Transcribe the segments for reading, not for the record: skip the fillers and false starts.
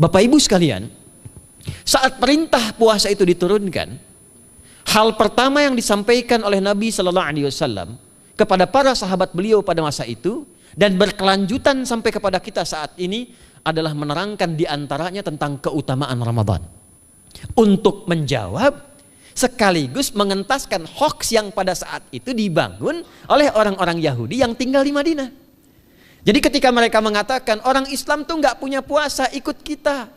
Bapak Ibu sekalian, saat perintah puasa itu diturunkan, hal pertama yang disampaikan oleh Nabi Sallallahu Alaihi Wasallam kepada para sahabat beliau pada masa itu dan berkelanjutan sampai kepada kita saat ini adalah menerangkan diantaranya tentang keutamaan Ramadan. Untuk menjawab sekaligus mengentaskan hoaks yang pada saat itu dibangun oleh orang-orang Yahudi yang tinggal di Madinah. Jadi ketika mereka mengatakan orang Islam tuh nggak punya puasa, ikut kita.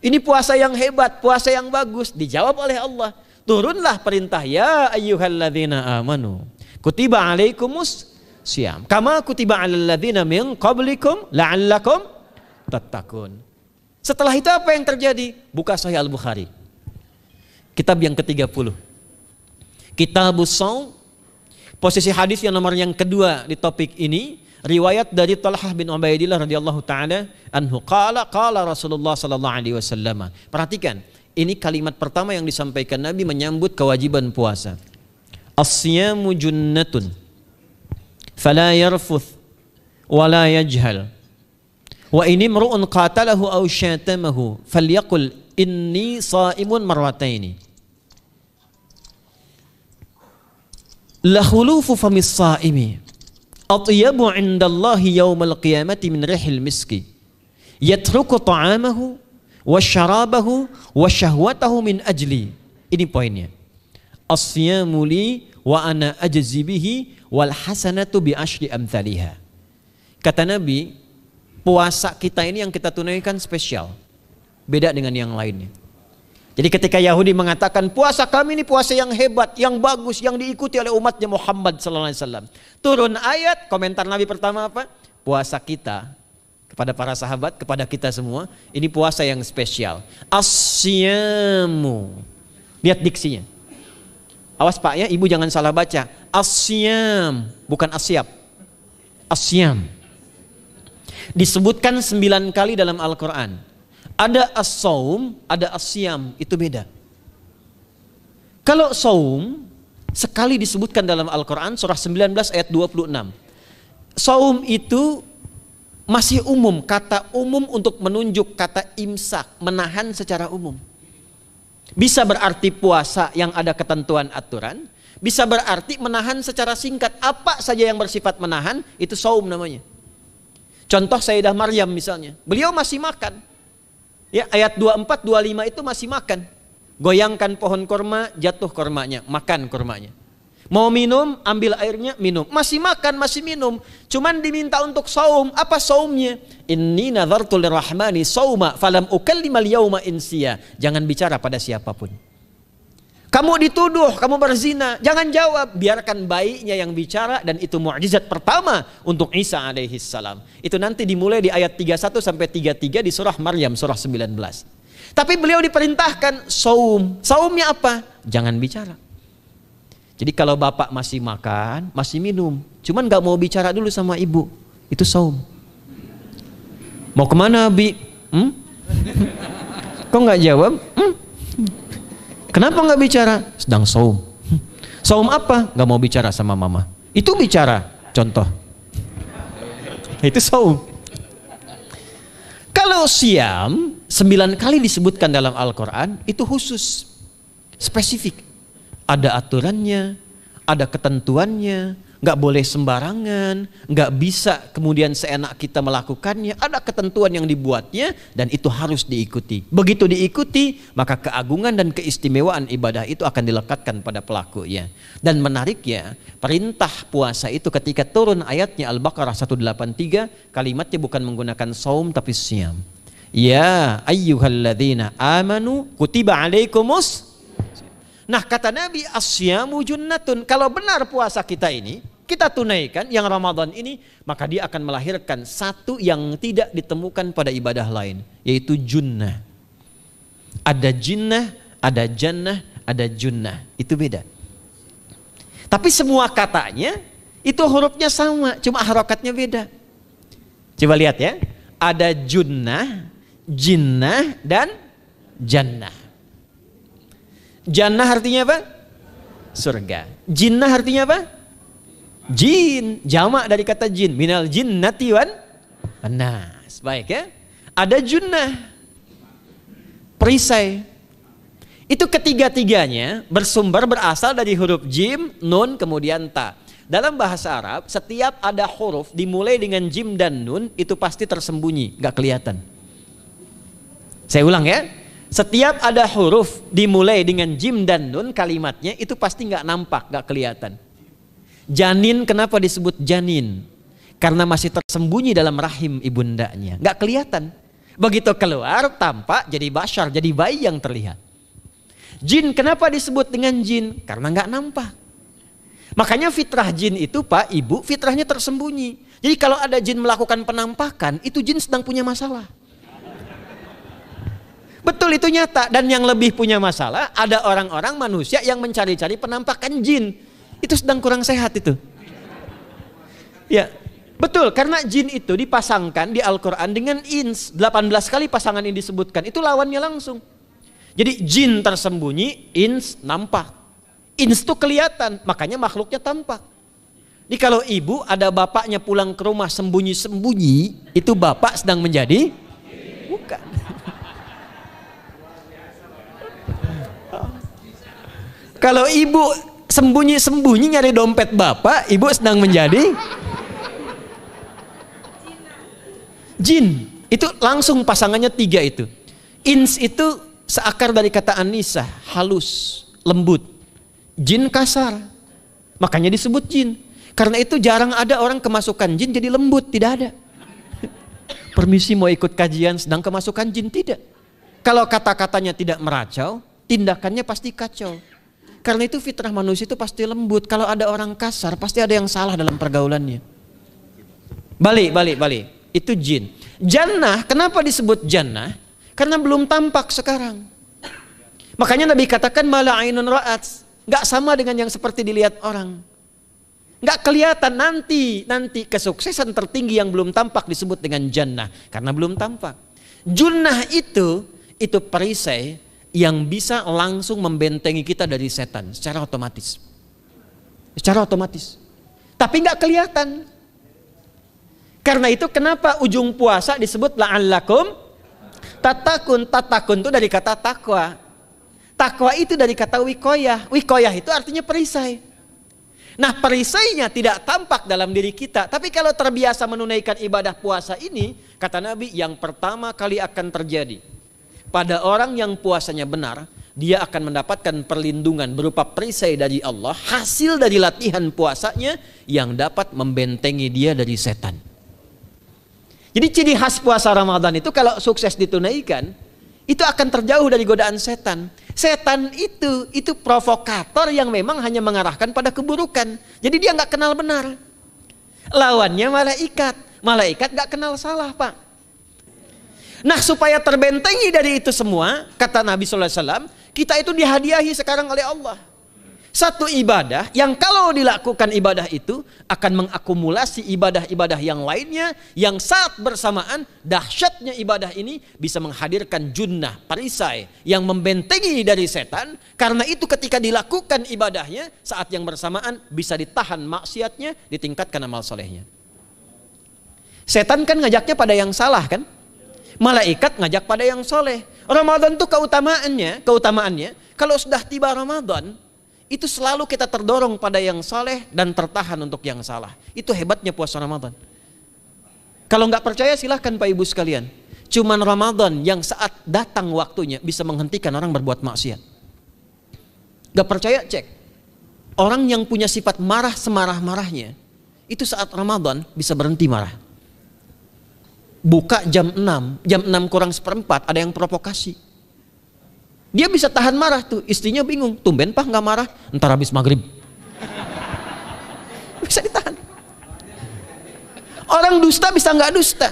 Ini puasa yang hebat, puasa yang bagus. Dijawab oleh Allah, turunlah perintah, ya ayyuhalladzina amanu kutiba alaikumus syiyam kama kutiba alal ladzina min qablikum la'allakum tattaqun. Setelah itu apa yang terjadi? Buka Sahih Al-Bukhari. Kitab yang ke-30. Kitabus Shaum. Posisi hadis yang nomor yang kedua di topik ini, riwayat dari Talhah bin Ubaidillah radhiyallahu taala anhu qala Rasulullah sallallahu alaihi wasallam. Perhatikan, ini kalimat pertama yang disampaikan Nabi menyambut kewajiban puasa. As-siyamu junnatun fala yarfuth wa la yajhal wa ini imru'un qatalahu aw syatamahu falyaqul inni shaimun marwataini. La khulufu famis saimi atyabu 'indallahi yaumal qiyamati min rihil miski yatruku ta'amahu wa syarabahu wa syahwatahu min ajli. Ini poinnya. As-siyamu li wa ana ajzi bihi wal hasanatu bi asyri amthaliha. Kata Nabi, puasa kita ini yang kita tunaikan spesial, beda dengan yang lainnya. Jadi ketika Yahudi mengatakan puasa kami ini puasa yang hebat, yang bagus, yang diikuti oleh umatnya Muhammad sallallahu alaihi wasallam. Turun ayat, komentar Nabi pertama apa? Puasa kita kepada para sahabat, kepada kita semua, ini puasa yang spesial. As-siyamu. Lihat diksinya. Awas Pak ya, Ibu jangan salah baca. As-siyam, bukan asyab. As-siyam. Disebutkan 9 kali dalam Al-Quran. Ada as-saum, ada as-siyam, itu beda. Kalau saum sekali disebutkan dalam Al-Quran surah 19 ayat 26. Saum itu masih umum, kata umum untuk menunjuk kata imsak, menahan secara umum. Bisa berarti puasa yang ada ketentuan aturan, bisa berarti menahan secara singkat. Apa saja yang bersifat menahan itu saum namanya. Contoh Sayyidah Maryam misalnya, beliau masih makan. Ya, ayat 24, 25 itu masih makan. Goyangkan pohon korma, jatuh kormanya, makan kormanya. Mau minum, ambil airnya, minum. Masih makan, masih minum. Cuman diminta untuk saum. Apa saumnya? Inni nadhartu lirrahmani sauma falam ukallimal yauma insiya. Jangan bicara pada siapapun. Kamu dituduh, kamu berzina, jangan jawab, biarkan bayinya yang bicara, dan itu mukjizat pertama untuk Isa alaihi salam. Itu nanti dimulai di ayat 31 sampai 33 di surah Maryam surah 19. Tapi beliau diperintahkan saum. Saumnya apa? Jangan bicara. Jadi kalau bapak masih makan, masih minum, cuman nggak mau bicara dulu sama ibu, itu saum. Mau kemana Bi? Kok nggak jawab? Kenapa nggak bicara? Sedang saum. Saum apa? Nggak mau bicara sama mama. Itu bicara. Contoh. Itu saum. Kalau siam 9 kali disebutkan dalam Al-Quran, itu khusus, spesifik. Ada aturannya, ada ketentuannya, nggak boleh sembarangan, nggak bisa kemudian seenak kita melakukannya. Ada ketentuan yang dibuatnya dan itu harus diikuti. Begitu diikuti, maka keagungan dan keistimewaan ibadah itu akan dilekatkan pada pelakunya. Dan menariknya, perintah puasa itu ketika turun ayatnya Al-Baqarah 183, kalimatnya bukan menggunakan saum tapi siyam. Ya ayyuhalladzina amanu kutiba alaikumus. Nah kata Nabi, as-siyamu junnatun. Kalau benar puasa kita ini kita tunaikan yang Ramadan ini, maka dia akan melahirkan satu yang tidak ditemukan pada ibadah lain, yaitu junnah. Ada jinnah, ada jannah, ada junnah. Itu beda. Tapi semua katanya itu hurufnya sama, cuma harokatnya beda. Coba lihat ya. Ada junnah, jinnah, dan jannah. Jannah artinya apa? Surga. Jinnah artinya apa? Jin. Jamak dari kata jin. Minal jinnati wan nas. Baik ya. Ada junnah. perisai. Itu ketiga-tiganya berasal dari huruf jim, nun, kemudian ta. Dalam bahasa Arab, setiap ada huruf dimulai dengan jim dan nun, itu pasti tersembunyi, gak kelihatan. Saya ulang ya, setiap ada huruf dimulai dengan jim dan nun, kalimatnya itu pasti gak nampak, gak kelihatan. Janin, kenapa disebut janin? Karena masih tersembunyi dalam rahim ibundanya, gak kelihatan. Begitu keluar, tampak jadi bashar, jadi bayi yang terlihat. Jin, kenapa disebut dengan jin? Karena nggak nampak. Makanya fitrah jin itu Pak, Ibu, fitrahnya tersembunyi. Jadi kalau ada jin melakukan penampakan, itu jin sedang punya masalah. Betul, itu nyata. Dan yang lebih punya masalah, ada orang-orang manusia yang mencari-cari penampakan jin. Itu sedang kurang sehat itu. Ya, betul, karena jin itu dipasangkan di Al-Quran dengan ins. 18 kali pasangan ini disebutkan, itu lawannya langsung. Jadi jin tersembunyi, ins nampak. Ins itu kelihatan, makanya makhluknya tampak. Jadi kalau ibu ada bapaknya pulang ke rumah sembunyi-sembunyi, itu bapak sedang menjadi? Bukan. Kalau ibu sembunyi-sembunyi nyari dompet bapak, ibu sedang menjadi? Jin. Itu langsung pasangannya 3 itu. Ins itu seakar dari kata anisah, halus, lembut. Jin kasar, makanya disebut jin. Karena itu jarang ada orang kemasukan jin jadi lembut, tidak ada. Permisi mau ikut kajian sedang kemasukan jin, tidak. Kalau kata-katanya tidak meracau, tindakannya pasti kacau. Karena itu fitrah manusia itu pasti lembut. Kalau ada orang kasar, pasti ada yang salah dalam pergaulannya. Balik. Itu jin. Jannah, kenapa disebut jannah? Karena belum tampak sekarang. Makanya Nabi katakan mala ainun ra'at, nggak sama dengan yang seperti dilihat orang. Nggak kelihatan, nanti kesuksesan tertinggi yang belum tampak disebut dengan jannah karena belum tampak. Junnah itu perisai yang bisa langsung membentengi kita dari setan secara otomatis. Tapi nggak kelihatan. Karena itu kenapa ujung puasa disebut la'allakum tatakun itu dari kata takwa. Takwa itu dari kata wikoyah. Wikoyah itu artinya perisai. Nah, perisainya tidak tampak dalam diri kita. Tapi kalau terbiasa menunaikan ibadah puasa ini, kata Nabi, yang pertama kali akan terjadi pada orang yang puasanya benar, dia akan mendapatkan perlindungan berupa perisai dari Allah, hasil dari latihan puasanya yang dapat membentengi dia dari setan. Jadi ciri khas puasa Ramadan itu kalau sukses ditunaikan, itu akan terjauh dari godaan setan. Setan itu provokator yang memang hanya mengarahkan pada keburukan. Jadi dia nggak kenal benar. Lawannya malaikat. Malaikat nggak kenal salah, Pak. Nah, supaya terbentengi dari itu semua, kata Nabi SAW, kita itu dihadiahi sekarang oleh Allah. Satu ibadah yang kalau dilakukan ibadah itu akan mengakumulasi ibadah-ibadah yang lainnya yang saat bersamaan dahsyatnya ibadah ini bisa menghadirkan junnah, perisai yang membentengi dari setan. Karena itu ketika dilakukan ibadahnya saat yang bersamaan bisa ditahan maksiatnya, ditingkatkan amal solehnya. Setan kan ngajaknya pada yang salah kan? Malaikat ngajak pada yang soleh. Ramadan itu keutamaannya kalau sudah tiba Ramadan itu selalu kita terdorong pada yang saleh dan tertahan untuk yang salah. Itu hebatnya puasa Ramadan. Kalau nggak percaya silahkan Pak Ibu sekalian. Cuman Ramadan yang saat datang waktunya bisa menghentikan orang berbuat maksiat. Nggak percaya cek. Orang yang punya sifat marah semarah-marahnya, itu saat Ramadan bisa berhenti marah. Buka jam 6 kurang seperempat ada yang provokasi. Dia bisa tahan marah tuh, istrinya bingung, tumben Pak nggak marah, ntar habis maghrib. Bisa ditahan. Orang dusta bisa nggak dusta.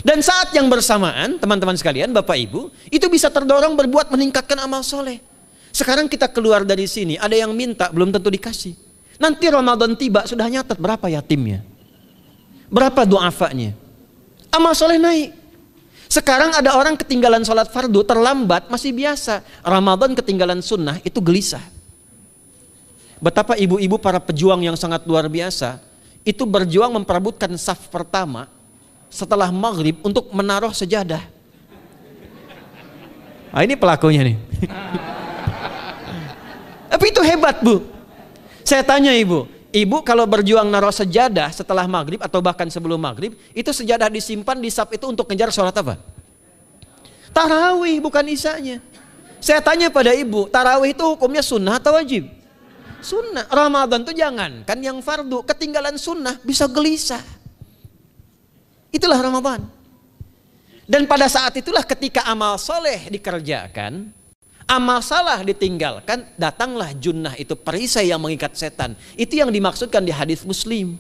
Dan saat yang bersamaan, teman-teman sekalian, Bapak Ibu, itu bisa terdorong berbuat meningkatkan amal soleh. Sekarang kita keluar dari sini, ada yang minta, belum tentu dikasih. Nanti Ramadan tiba, sudah nyatet berapa yatimnya, berapa du'afanya. Amal soleh naik. Sekarang ada orang ketinggalan sholat fardu terlambat masih biasa. Ramadan ketinggalan sunnah itu gelisah. Betapa ibu-ibu para pejuang yang sangat luar biasa itu berjuang memperebutkan saf pertama setelah maghrib untuk menaruh sejadah. Ah, ini pelakunya nih. Tapi itu hebat, Bu. Saya tanya ibu kalau berjuang naruh sejadah setelah maghrib atau bahkan sebelum maghrib, itu sejadah disimpan di saf itu untuk ngejar sholat apa? Tarawih, bukan isanya. Saya tanya pada ibu, tarawih itu hukumnya sunnah atau wajib? Sunnah. Ramadan tuh jangan, kan yang fardu, ketinggalan sunnah bisa gelisah. Itulah Ramadan. Dan pada saat itulah ketika amal soleh dikerjakan, amal salah ditinggalkan, datanglah junnah, itu perisai yang mengikat setan. Itu yang dimaksudkan di hadis Muslim.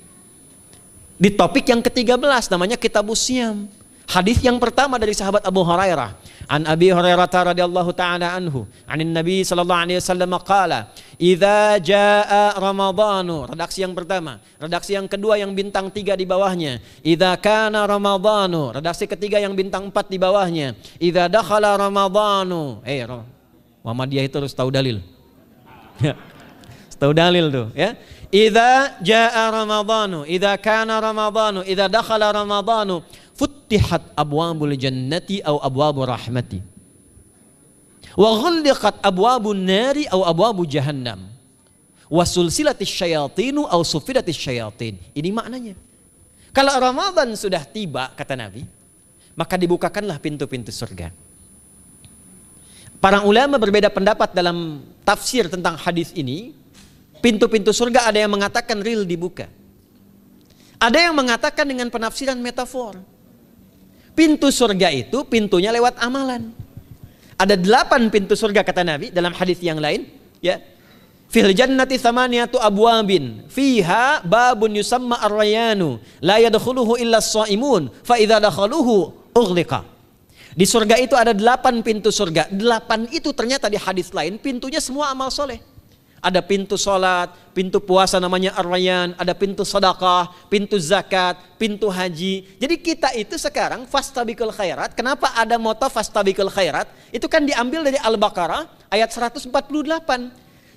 Di topik yang ke-13 namanya Kitabus Syiyam. Hadis yang pertama dari sahabat Abu Hurairah. An Abi Hurairah radhiyallahu ta'ala anhu, anin Nabi sallallahu alaihi wasallam qala, "Idza jaa Ramadhanu." Redaksi yang pertama. Redaksi yang kedua yang bintang 3 di bawahnya. "Idza kana Ramadhanu." Redaksi ketiga yang bintang 4 di bawahnya. "Idza dakhala Ramadhanu." Muhammadiyah itu harus tahu dalil. Ya. Tahu dalil tuh, ya. Idza jaa Ramadhanu, idza kana Ramadhanu, idza dakhala Ramadhanu, futtihat abwabul jannati aw abwabur rahmati. Wa ghulliqat abwabun nari aw abwabu jahannam. Wa sulsilatis syayatinu aw sufidatis syayatin. Ini maknanya. Kalau Ramadan sudah tiba, kata Nabi, maka dibukakanlah pintu-pintu surga. Para ulama berbeda pendapat dalam tafsir tentang hadis ini. Pintu-pintu surga ada yang mengatakan real dibuka. Ada yang mengatakan dengan penafsiran metafor. Pintu surga itu pintunya lewat amalan. Ada 8 pintu surga kata Nabi dalam hadis yang lain, ya. Fil jannati thamaniyatu abwabin fiha babun yusamma ar-rayanu la yadkhuluhu illa as-shaimun fa idza dakhaluhu ughliqa. Di surga itu ada 8 pintu surga. 8 itu ternyata di hadis lain pintunya semua amal soleh. Ada pintu sholat, pintu puasa namanya ar-rayyan, ada pintu sedekah, pintu zakat, pintu haji. Jadi kita itu sekarang fastabiqul khairat. Kenapa ada moto fastabiqul khairat? Itu kan diambil dari Al-Baqarah ayat 148.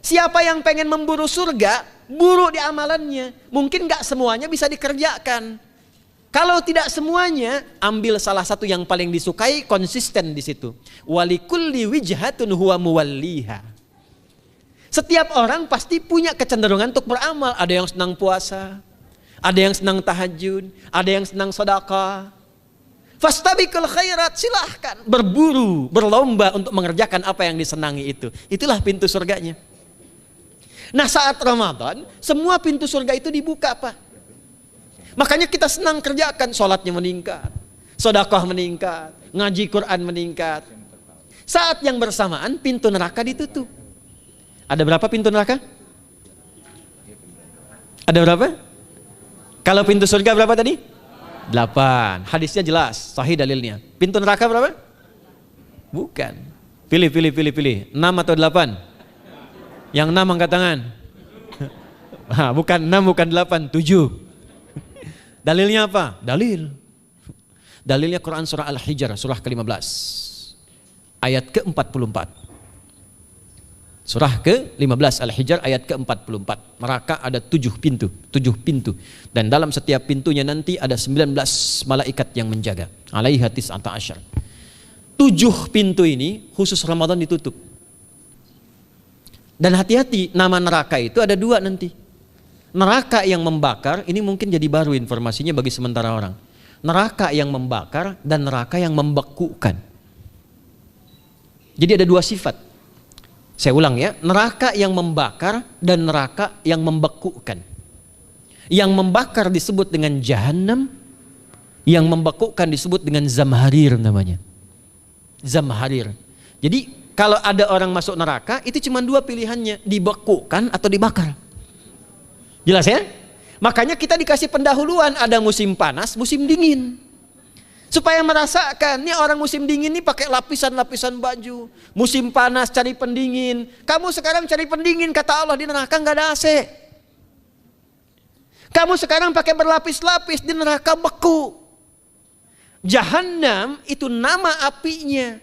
Siapa yang pengen memburu surga, buru di amalannya. Mungkin gak semuanya bisa dikerjakan. Kalau tidak semuanya, ambil salah satu yang paling disukai, konsisten di situ. Walikulli wijhatun huwa muwalliha. Setiap orang pasti punya kecenderungan untuk beramal. Ada yang senang puasa, ada yang senang tahajud, ada yang senang sedekah. Fastabiqul khairat, silahkan berburu, berlomba untuk mengerjakan apa yang disenangi itu. Itulah pintu surganya. Nah, saat Ramadan, semua pintu surga itu dibuka, Pak. Makanya kita senang kerjakan, sholatnya meningkat, sedekah meningkat, ngaji Quran meningkat. Saat yang bersamaan pintu neraka ditutup. Ada berapa pintu neraka? Ada berapa? Kalau pintu surga berapa tadi? 8. Hadisnya jelas, sahih dalilnya. Pintu neraka berapa? Bukan. Pilih. 6 atau 8? Yang 6 angkat tangan. Bukan 6, bukan 8, 7. Dalilnya apa? Dalilnya Quran surah Al-Hijr, surah ke-15. Ayat ke-44. Surah ke-15 Al-Hijr ayat ke-44. Neraka ada 7 pintu. Dan dalam setiap pintunya nanti ada 19 malaikat yang menjaga. Alaiha tis'ata asyar. 7 pintu ini khusus Ramadan ditutup. Dan hati-hati, nama neraka itu ada 2 nanti. Neraka yang membakar, ini mungkin jadi baru informasinya bagi sementara orang. Neraka yang membakar dan neraka yang membekukan. Jadi ada 2 sifat. Saya ulang ya, neraka yang membakar dan neraka yang membekukan. Yang membakar disebut dengan Jahannam, yang membekukan disebut dengan Zamharir namanya. Zamharir. Jadi kalau ada orang masuk neraka, itu cuma 2 pilihannya, dibekukan atau dibakar. Jelas ya? Makanya kita dikasih pendahuluan, ada musim panas, musim dingin. Supaya merasakan, nih orang musim dingin nih pakai lapisan-lapisan baju. Musim panas cari pendingin. Kamu sekarang cari pendingin, kata Allah, di neraka nggak ada AC. Kamu sekarang pakai berlapis-lapis, di neraka beku. Jahannam itu nama apinya.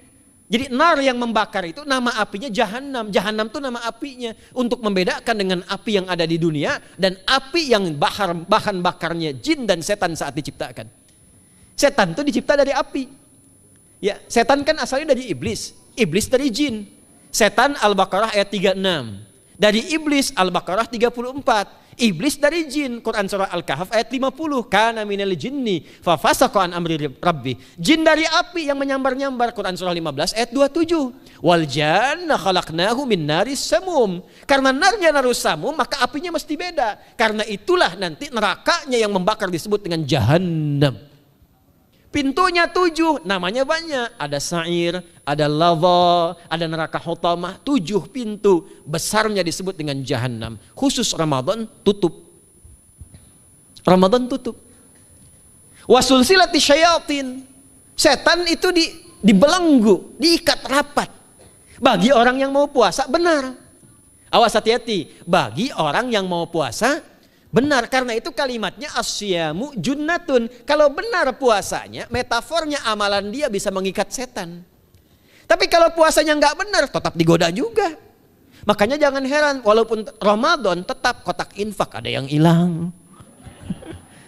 Jadi nar yang membakar itu nama apinya Jahannam. Jahannam itu nama apinya. Untuk membedakan dengan api yang ada di dunia dan api yang bahan bakarnya jin dan setan saat diciptakan. Setan itu dicipta dari api. Ya, setan kan asalnya dari iblis. iblis dari jin. Setan Al-Baqarah ayat 36. Dari iblis Al-Baqarah 34. Iblis dari jin, Quran surah Al-Kahf ayat 50. Kana minal jinni fa fasaqa an amri rabbi. Jin dari api yang menyambar-nyambar, Quran surah 15 ayat 27. Wal janna khalaqnahu min naris samum. Karena narnya narus samum, maka apinya mesti beda. Karena itulah nanti nerakanya yang membakar disebut dengan jahannam. Pintunya 7, namanya banyak. Ada sa'ir, ada lava, ada neraka hutamah. 7 pintu, besarnya disebut dengan jahannam. Khusus Ramadan tutup. Ramadan tutup. Wasulsilati syayatin. Setan itu dibelenggu, diikat rapat. Bagi orang yang mau puasa benar. Awas hati-hati. Bagi orang yang mau puasa benar, karena itu kalimatnya asyamu junnatun. Kalau benar puasanya, metafornya amalan dia bisa mengikat setan. Tapi kalau puasanya nggak benar, tetap digoda juga. Makanya jangan heran, walaupun Ramadan tetap kotak infak ada yang hilang.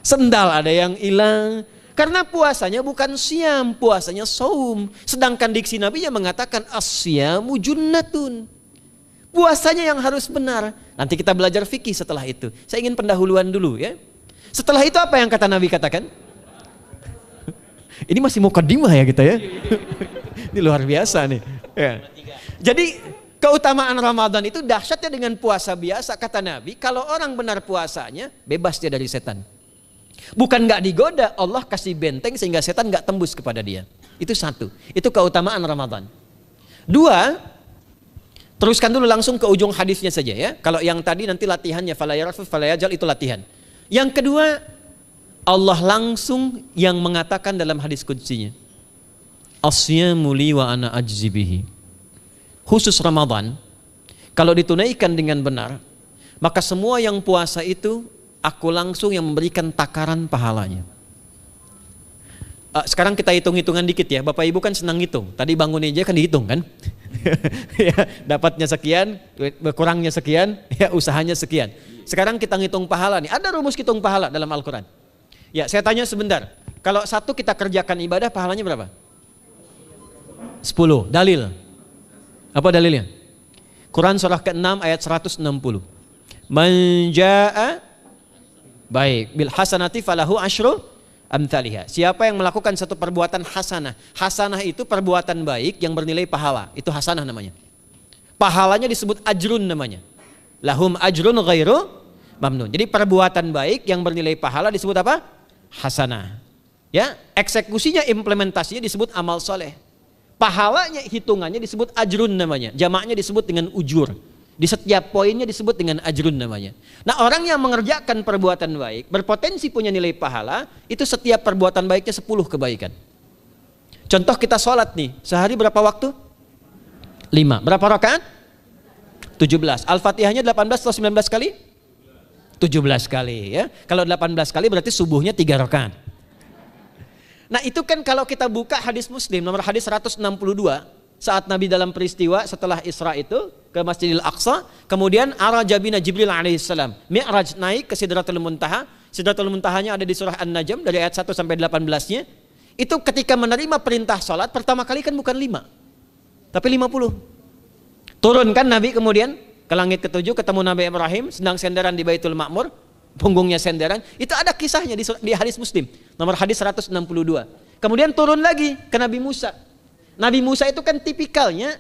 Sendal ada yang hilang. Karena puasanya bukan siam, puasanya saum. Sedangkan diksi Nabi yang mengatakan asyamu junnatun. Puasanya yang harus benar. Nanti kita belajar fikih setelah itu. Saya ingin pendahuluan dulu ya. Setelah itu apa yang kata Nabi katakan? Ini masih mukadimah ya kita ya. Ini luar biasa nih. Ya. Jadi keutamaan Ramadan itu dahsyatnya dengan puasa biasa. Kata Nabi, kalau orang benar puasanya, bebas dia dari setan. Bukan nggak digoda, Allah kasih benteng sehingga setan nggak tembus kepada dia. Itu satu. Itu keutamaan Ramadan. 2, teruskan dulu langsung ke ujung hadisnya saja ya. Kalau yang tadi nanti latihannya fala yarfus fala yajal, itu latihan. Yang kedua, Allah langsung yang mengatakan dalam hadis qudsinya, asyamu li wa ana ajzi bihi. Khusus Ramadan, kalau ditunaikan dengan benar, maka semua yang puasa itu aku langsung yang memberikan takaran pahalanya. Sekarang kita hitung-hitungan dikit ya. Bapak Ibu kan senang hitung. Tadi bangun aja kan dihitung kan. Ya, dapatnya sekian, berkurangnya sekian, ya usahanya sekian. Sekarang kita ngitung pahala nih. Ada rumus hitung pahala dalam Al-Quran. Ya, saya tanya sebentar. Kalau satu kita kerjakan ibadah, pahalanya berapa? 10. Dalil. Apa dalilnya? Quran surah ke-6 ayat 160. Man jaa baik bil hasanati falahu asyru amthaliha. Siapa yang melakukan satu perbuatan hasanah. Hasanah itu perbuatan baik yang bernilai pahala. Itu hasanah namanya. Pahalanya disebut ajrun namanya. Lahum ajrun ghairu mamnun. Jadi perbuatan baik yang bernilai pahala disebut apa? Hasanah. Ya, eksekusinya, implementasinya disebut amal soleh. Pahalanya, hitungannya disebut ajrun namanya. Jamaknya disebut dengan ujur. Di setiap poinnya disebut dengan ajrun namanya. Nah, orang yang mengerjakan perbuatan baik berpotensi punya nilai pahala, itu setiap perbuatan baiknya 10 kebaikan. Contoh kita sholat nih, sehari berapa waktu? 5. Berapa rakaat? 17. Al-Fatihahnya 18 atau 19 kali? 17 kali ya. Kalau 18 kali berarti subuhnya 3 rakaat. Nah, itu kan kalau kita buka hadis Muslim nomor hadis 162, saat Nabi dalam peristiwa setelah Isra itu ke Masjidil Aqsa, kemudian araja bina Jibril alaihissalam, Mi'raj naik ke Sidratul Muntaha. Sidratul Muntahanya ada di surah An-Najm dari ayat 1 sampai 18-nya. Itu ketika menerima perintah salat pertama kali kan bukan 5, tapi 50. Turun kan Nabi kemudian ke langit ke-7, ketemu Nabi Ibrahim sedang senderan di Baitul Ma'mur, punggungnya senderan. Itu ada kisahnya di hadis Muslim nomor hadis 162. Kemudian turun lagi ke Nabi Musa. Nabi Musa itu kan tipikalnya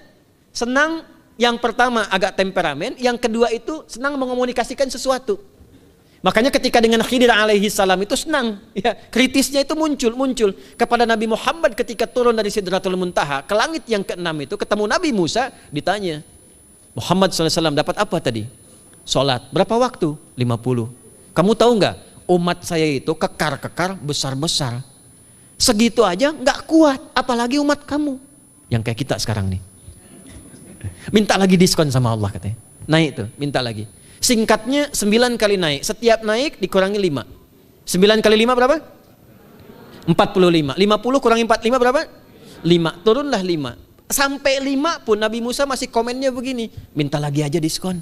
senang, yang pertama agak temperamen, yang kedua itu senang mengomunikasikan sesuatu. Makanya ketika dengan Khidir alaihi salam itu senang, ya, kritisnya itu muncul kepada Nabi Muhammad ketika turun dari Sidratul Muntaha ke langit yang ke-6 itu ketemu Nabi Musa, ditanya, Muhammad SAW dapat apa tadi? Sholat. Berapa waktu? 50. Kamu tahu nggak? Umat saya itu kekar-kekar besar-besar. Segitu aja nggak kuat, apalagi umat kamu yang kayak kita sekarang nih. Minta lagi diskon sama Allah katanya. Naik tuh, minta lagi. Singkatnya 9 kali naik. Setiap naik dikurangi 5. 9 kali 5 berapa? 45. 50 kurangi 45 berapa? 5. Turunlah 5. Sampai 5 pun Nabi Musa masih komennya begini, minta lagi aja diskon.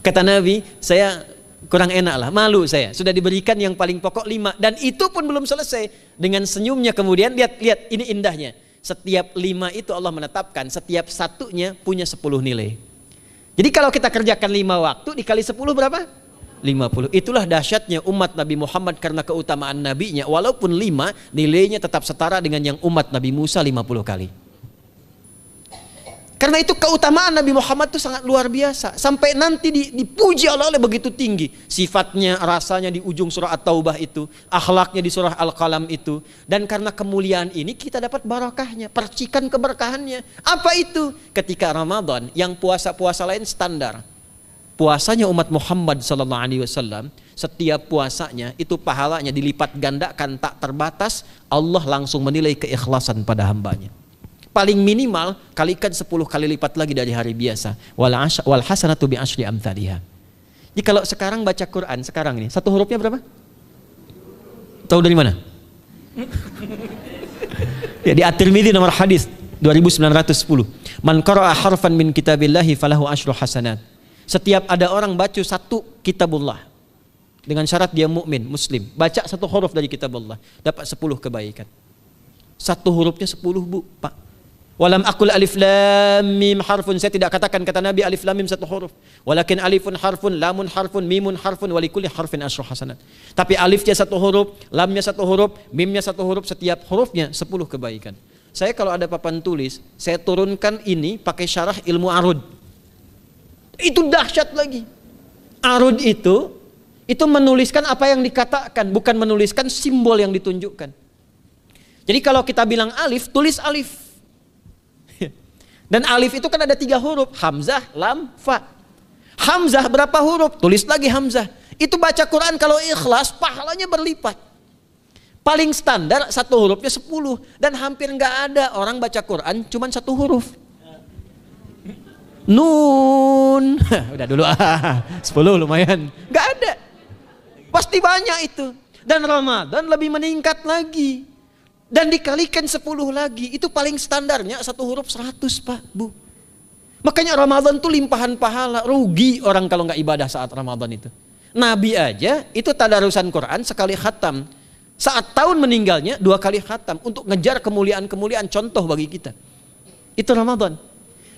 Kata Nabi, saya kurang enak lah, malu saya. Sudah diberikan yang paling pokok 5, dan itu pun belum selesai. Dengan senyumnya kemudian, lihat ini indahnya. Setiap 5 itu Allah menetapkan, setiap satunya punya 10 nilai. Jadi kalau kita kerjakan 5 waktu dikali 10 berapa? 50. Itulah dahsyatnya umat Nabi Muhammad karena keutamaan nabinya. Walaupun 5, nilainya tetap setara dengan yang umat Nabi Musa 50 kali. Karena itu keutamaan Nabi Muhammad itu sangat luar biasa. Sampai nanti dipuji oleh begitu tinggi. Sifatnya, rasanya di ujung surah At-Taubah itu. Akhlaknya di surah Al-Qalam itu. Dan karena kemuliaan ini kita dapat barakahnya. Percikan keberkahannya. Apa itu? Ketika Ramadan yang puasa-puasa lain standar. Puasanya umat Muhammad SAW, setiap puasanya itu pahalanya dilipat gandakan tak terbatas. Allah langsung menilai keikhlasan pada hambanya. Paling minimal kalikan 10 kali lipat lagi dari hari biasa. Wal hasanatu bi asyri amthaliha. Jadi kalau sekarang baca Quran sekarang ini, satu hurufnya berapa? Tahu dari mana? Ya, di At-Tirmidzi nomor hadis 2910. Man qara'a harfan min kitabillahi falahu asyru hasanat. Setiap ada orang baca satu kitabullah dengan syarat dia mukmin, muslim, baca satu huruf dari kitabullah, dapat 10 kebaikan. Satu hurufnya 10, Bu, Pak. Walam aqul alif lam mim harfun, saya tidak katakan kata Nabi alif lam mim satu huruf, walakin alifun harfun, lamun harfun, mimun harfun, walikulli harfin asyru hasanat. Tapi alifnya satu huruf, lamnya satu huruf, mimnya satu huruf, setiap hurufnya 10 kebaikan. Saya kalau ada papan tulis, saya turunkan ini pakai syarah ilmu arud. Itu dahsyat lagi. Arud itu menuliskan apa yang dikatakan, bukan menuliskan simbol yang ditunjukkan. Jadi kalau kita bilang alif, tulis alif. Dan alif itu kan ada 3 huruf, hamzah, lam, fa. Hamzah berapa huruf? Tulis lagi hamzah. Itu baca Quran kalau ikhlas, pahalanya berlipat. Paling standar satu hurufnya 10. Dan hampir nggak ada orang baca Quran cuman satu huruf. Nun. Udah dulu 10 lumayan. Nggak ada. Pasti banyak itu. Dan Ramadan lebih meningkat lagi. Dan dikalikan 10 lagi, itu paling standarnya satu huruf 100, Pak, Bu. Makanya Ramadan tuh limpahan pahala. Rugi orang kalau nggak ibadah saat Ramadan itu. Nabi aja itu tadarusan Quran sekali khatam. Saat tahun meninggalnya 2 kali khatam untuk ngejar kemuliaan-kemuliaan contoh bagi kita. Itu Ramadan.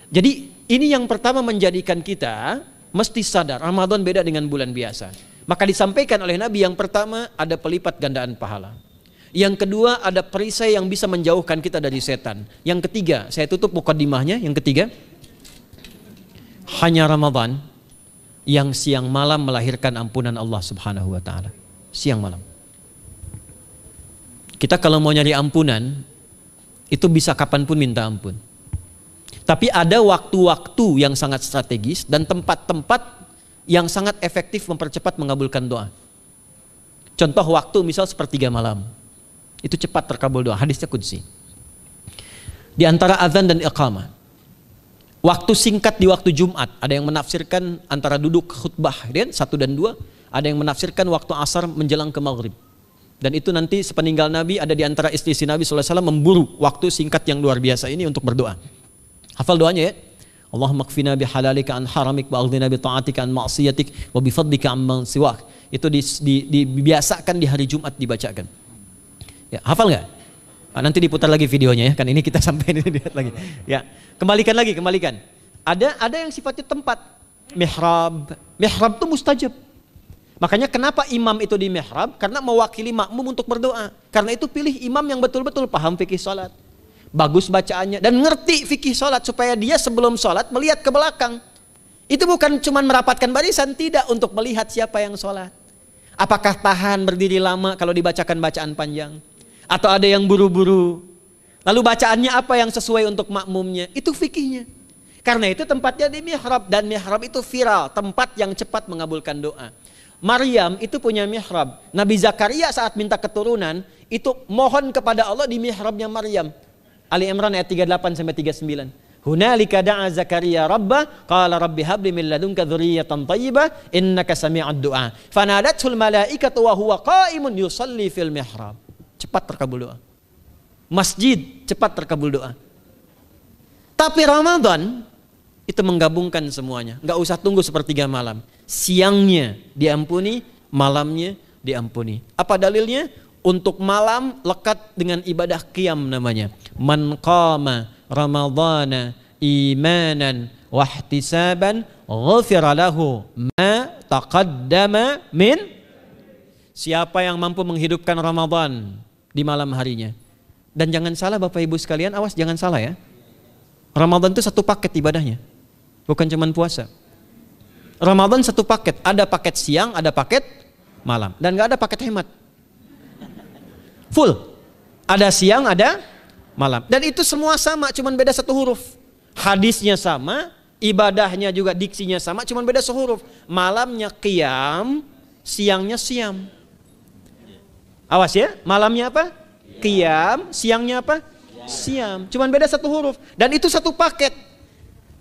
Jadi ini yang pertama menjadikan kita mesti sadar Ramadan beda dengan bulan biasa. Maka disampaikan oleh Nabi yang pertama ada pelipat gandaan pahala. Yang kedua ada perisai yang bisa menjauhkan kita dari setan. Yang ketiga, saya tutup mukadimahnya. Yang ketiga, hanya Ramadan yang siang malam melahirkan ampunan Allah Subhanahu wa taala. Siang malam. Kita kalau mau nyari ampunan itu bisa kapanpun minta ampun. Tapi ada waktu-waktu yang sangat strategis dan tempat-tempat yang sangat efektif mempercepat mengabulkan doa. Contoh waktu misal sepertiga malam. Itu cepat terkabul doa, hadisnya qudsi. Di antara azan dan iqamah. Waktu singkat di waktu Jumat, ada yang menafsirkan antara duduk khutbah, 1 dan 2, ada yang menafsirkan waktu asar menjelang ke maghrib. Dan itu nanti sepeninggal Nabi ada di antara istri Nabi SAW memburu waktu singkat yang luar biasa ini untuk berdoa. Hafal doanya ya. Allahumma kfina bihalalika an haramik wa aghdina bi ta'atika an ma'siyatik wa bi fadlika amman siwak. Itu dibiasakan di hari Jumat dibacakan. Ya, hafal nggak? Nah, nanti diputar lagi videonya ya, kan ini kita sampai ini lihat lagi. Ya, kembalikan. Ada yang sifatnya tempat. Mihrab itu mustajab. Makanya kenapa imam itu di mihrab? Karena mewakili makmum untuk berdoa. Karena itu pilih imam yang betul-betul paham fikih salat, bagus bacaannya dan ngerti fikih salat supaya dia sebelum salat melihat ke belakang. Itu bukan cuma merapatkan barisan, tidak, untuk melihat siapa yang salat. Apakah tahan berdiri lama kalau dibacakan bacaan panjang? Atau ada yang buru-buru? Lalu bacaannya apa yang sesuai untuk makmumnya? Itu fikihnya. Karena itu tempatnya di mihrab, dan mihrab itu viral, tempat yang cepat mengabulkan doa. Maryam itu punya mihrab. Nabi Zakaria saat minta keturunan itu mohon kepada Allah di mihrabnya Maryam. Ali Imran ayat 38 sampai 39. Hunalika da'a Zakaria rabbah qala rabbi habli min ladunka dzurriyyatan thayyibah innaka sami'ud du'a. Fanadatul malaikatu wa huwa qa'imun yusalli fil mihrab. Cepat terkabul doa. Masjid cepat terkabul doa. Tapi Ramadan itu menggabungkan semuanya. Enggak usah tunggu sepertiga malam. Siangnya diampuni, malamnya diampuni. Apa dalilnya? untuk malam lekat dengan ibadah qiyam namanya. Man qama ramadhana imanan wahtisaban ghufira lahu ma taqaddama min. Siapa yang mampu menghidupkan Ramadan di malam harinya. Dan jangan salah Bapak Ibu sekalian, awas jangan salah ya. Ramadan itu satu paket ibadahnya. Bukan cuma puasa. Ramadan satu paket, ada paket siang, ada paket malam. Dan gak ada paket hemat. Full. Ada siang, ada malam. Dan itu semua sama, cuma beda satu huruf. Hadisnya sama, ibadahnya juga diksinya sama, cuma beda sehuruf. Malamnya qiyam, siangnya siam. Awas ya, malamnya apa? Qiyam, siangnya apa? Siam. Cuman beda satu huruf. Dan itu satu paket.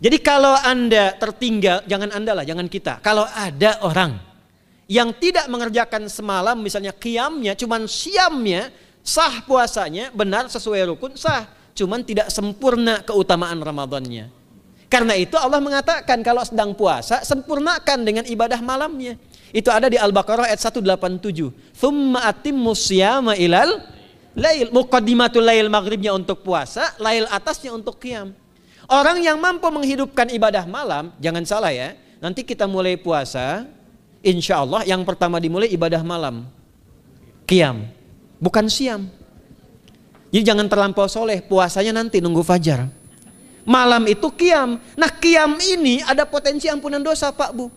Jadi kalau Anda tertinggal, jangan Anda lah, jangan kita. Kalau ada orang yang tidak mengerjakan semalam, misalnya qiyamnya, cuman siamnya, sah puasanya, benar sesuai rukun, sah. Cuman tidak sempurna keutamaan Ramadannya. Karena itu Allah mengatakan kalau sedang puasa, sempurnakan dengan ibadah malamnya. Itu ada di Al-Baqarah ayat 187. Tsumma atimmus siyama ilal lail. Muqaddimatul lail, maghribnya untuk puasa, lail atasnya untuk qiyam. Orang yang mampu menghidupkan ibadah malam, jangan salah ya. Nanti kita mulai puasa, insya Allah yang pertama dimulai ibadah malam. Qiyam, bukan siam. Jadi jangan terlampau soleh, puasanya nanti nunggu fajar. Malam itu qiyam. Nah qiyam ini ada potensi ampunan dosa Pak Bu.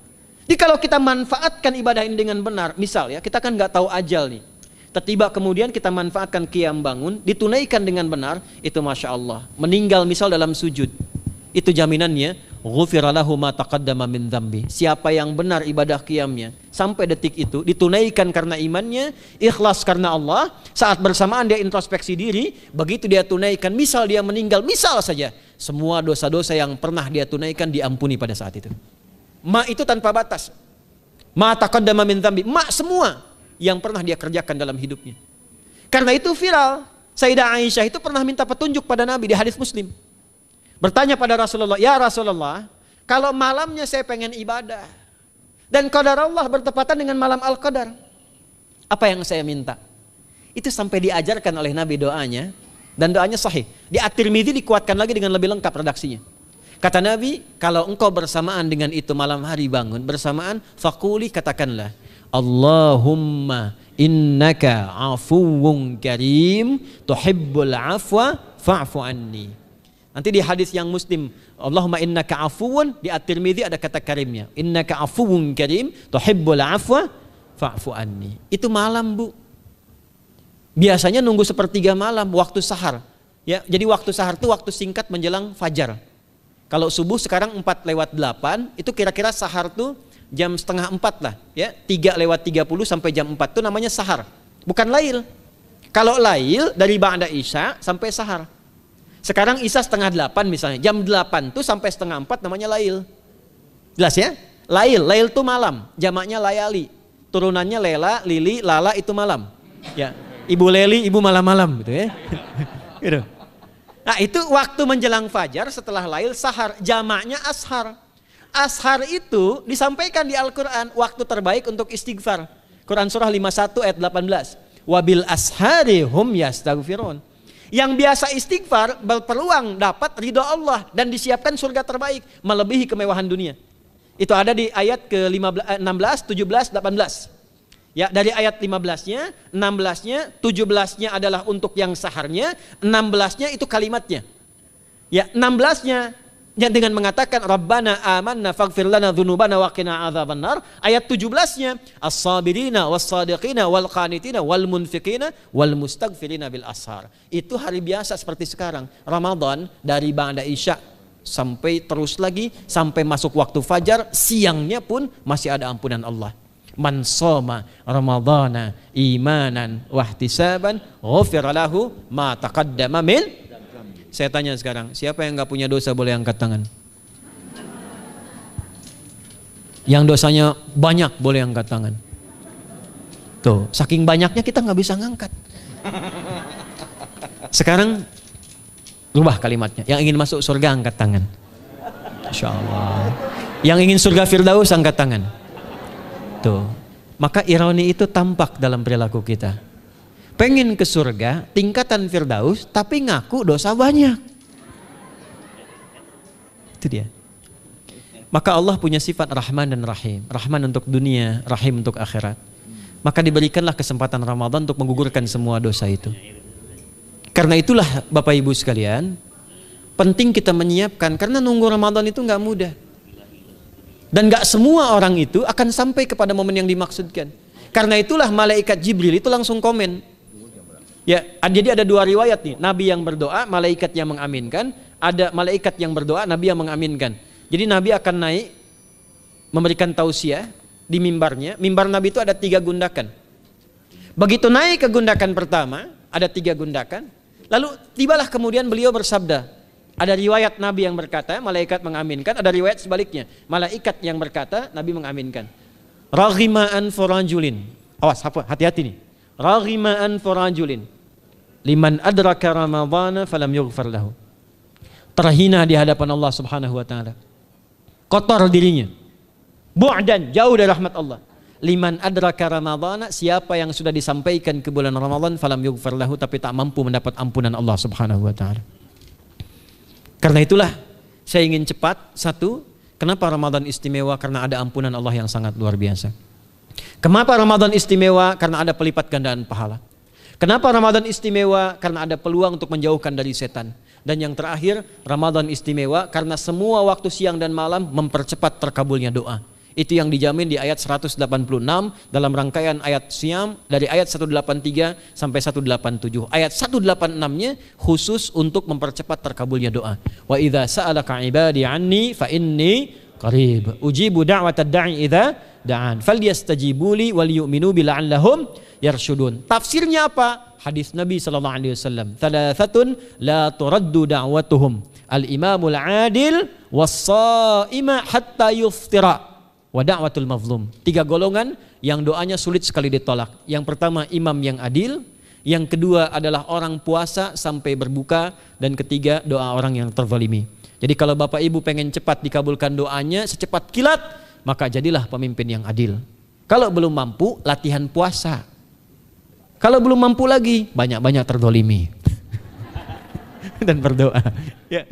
Jadi kalau kita manfaatkan ibadah ini dengan benar, misal ya, kita kan nggak tahu ajal nih. Tiba kemudian kita manfaatkan qiyam bangun, ditunaikan dengan benar, itu Masya Allah. Meninggal misal dalam sujud, itu jaminannya, ghufira lahu ma taqaddama min dzambi. Siapa yang benar ibadah qiyamnya, sampai detik itu, ditunaikan karena imannya, ikhlas karena Allah, saat bersamaan dia introspeksi diri, begitu dia tunaikan, misal dia meninggal, misal saja, semua dosa-dosa yang pernah dia tunaikan diampuni pada saat itu. Ma itu tanpa batas. Ma taqaddama min dzambi, ma semua yang pernah dia kerjakan dalam hidupnya. Karena itu viral. Sayyidah Aisyah itu pernah minta petunjuk pada Nabi di hadis Muslim. Bertanya pada Rasulullah, "Ya Rasulullah, kalau malamnya saya pengen ibadah dan qadar Allah bertepatan dengan malam Al-Qadar, apa yang saya minta?" Itu sampai diajarkan oleh Nabi doanya, dan doanya sahih. Di At-Tirmidzi dikuatkan lagi dengan lebih lengkap redaksinya. Kata Nabi, kalau engkau bersamaan dengan itu malam hari bangun, bersamaan, faquli, katakanlah, Allahumma innaka afuwun karim tuhibbul afwa fa'fu anni. Nanti di hadis yang Muslim, Allahumma innaka afuwun, di At-Tirmidzi ada kata karimnya. Innaka afuwun karim tuhibbul afwa fa'fu anni. Itu malam Bu. Biasanya nunggu sepertiga malam, waktu sahar. Ya, jadi waktu sahar itu waktu singkat menjelang fajar. Kalau subuh sekarang 4:08, itu kira-kira sahar tuh jam setengah 4 lah, ya 3:30 sampai jam 4 itu namanya sahar, bukan lail. Kalau lail dari ba'da isya sampai sahar. Sekarang isya setengah 8 misalnya, jam 8 tuh sampai setengah 4 namanya lail. Jelas ya? Lail tuh malam, jamaknya layali. Turunannya lela, lili, lala itu malam. Ya, ibu leli, ibu malam-malam gitu ya. Gitu. Nah itu waktu menjelang fajar setelah lail sahar, jamaknya ashar. Ashar itu disampaikan di Al-Quran waktu terbaik untuk istighfar. Quran surah 51 ayat 18. Wabil ashari hum yastaghfirun. Yang biasa istighfar berpeluang dapat ridho Allah dan disiapkan surga terbaik melebihi kemewahan dunia. Itu ada di ayat ke-16, 17, 18. Ya, dari ayat 15-nya, 16-nya, 17-nya adalah untuk yang saharnya, 16-nya itu kalimatnya. Ya, 16-nya yang dengan mengatakan Rabbana amanna faghfir lana dzunubana wa qina adzabannar. Ayat 17-nya as-sabirina was-sadiqina wal qanitina wal munfiqina wal mustaghfirina bil ashar. Itu hari biasa seperti sekarang. Ramadan dari ba'da isya sampai terus lagi sampai masuk waktu fajar, siangnya pun masih ada ampunan Allah. Man shoma ramadhana imanan wahtisaban ghufira lahu ma taqaddama min. Saya tanya sekarang, siapa yang enggak punya dosa boleh angkat tangan? Yang dosanya banyak boleh angkat tangan. Tuh, saking banyaknya kita nggak bisa ngangkat. Sekarang rubah kalimatnya. Yang ingin masuk surga angkat tangan. Insya Allah. Yang ingin surga Firdaus angkat tangan. Tuh. Maka ironi itu tampak dalam perilaku kita. pengen ke surga, tingkatan Firdaus, tapi ngaku dosa banyak. Itu dia. Maka Allah punya sifat Rahman dan Rahim. Rahman untuk dunia, Rahim untuk akhirat. Maka diberikanlah kesempatan Ramadan untuk menggugurkan semua dosa itu. Karena itulah Bapak Ibu sekalian, penting kita menyiapkan, karena nunggu Ramadan itu nggak mudah. Dan nggak semua orang itu akan sampai kepada momen yang dimaksudkan. Karena itulah malaikat Jibril itu langsung komen. Ya, jadi ada dua riwayat nih, Nabi yang berdoa, malaikat yang mengaminkan. Ada malaikat yang berdoa, Nabi yang mengaminkan. Jadi Nabi akan naik memberikan tausiah di mimbarnya. Mimbar Nabi itu ada 3 gundakan. Begitu naik ke gundakan pertama, ada 3 gundakan. Lalu tibalah kemudian beliau bersabda. Ada riwayat Nabi yang berkata, malaikat mengaminkan. Ada riwayat sebaliknya, malaikat yang berkata, Nabi mengaminkan. Raghima anfu rajulin. Awas, hati-hati nih. Raghima anfu rajulin liman adraka ramadhana falam yughfar lahu. Terhina di hadapan Allah Subhanahu wa taala. Kotor dirinya. Bu'dan, jauh dari rahmat Allah. Liman adraka ramadhana, siapa yang sudah disampaikan ke bulan Ramadan falam yughfar lahu, tapi tak mampu mendapat ampunan Allah Subhanahu wa taala. Karena itulah saya ingin cepat. Satu, kenapa Ramadan istimewa? Karena ada ampunan Allah yang sangat luar biasa. Kenapa Ramadan istimewa? Karena ada pelipat gandaan pahala. Kenapa Ramadan istimewa? Karena ada peluang untuk menjauhkan dari setan. Dan yang terakhir, Ramadan istimewa karena semua waktu siang dan malam mempercepat terkabulnya doa. Itu yang dijamin di ayat 186 dalam rangkaian ayat Siyam dari ayat 183 sampai 187. Ayat 186-nya khusus untuk mempercepat terkabulnya doa. Wa idza sa'alaka 'ibadi 'anni fa inni qarib ujibu da'watad da'i idza da'an falyastajibuli wal yu'minu bi la'allahum yarshudun. Tafsirnya apa? Hadis Nabi sallallahu alaihi wasallam, "Thalathatun la turaddu da'watuhum al-imamul 'adil was-sha'ima hatta yuftira." Wa da'watul mazlum. 3 golongan yang doanya sulit sekali ditolak. Yang pertama imam yang adil, yang kedua adalah orang puasa sampai berbuka, dan ketiga doa orang yang terzalimi. Jadi kalau Bapak Ibu pengen cepat dikabulkan doanya secepat kilat, maka jadilah pemimpin yang adil. Kalau belum mampu, latihan puasa. Kalau belum mampu lagi, banyak-banyak terzalimi dan berdoa. Ya.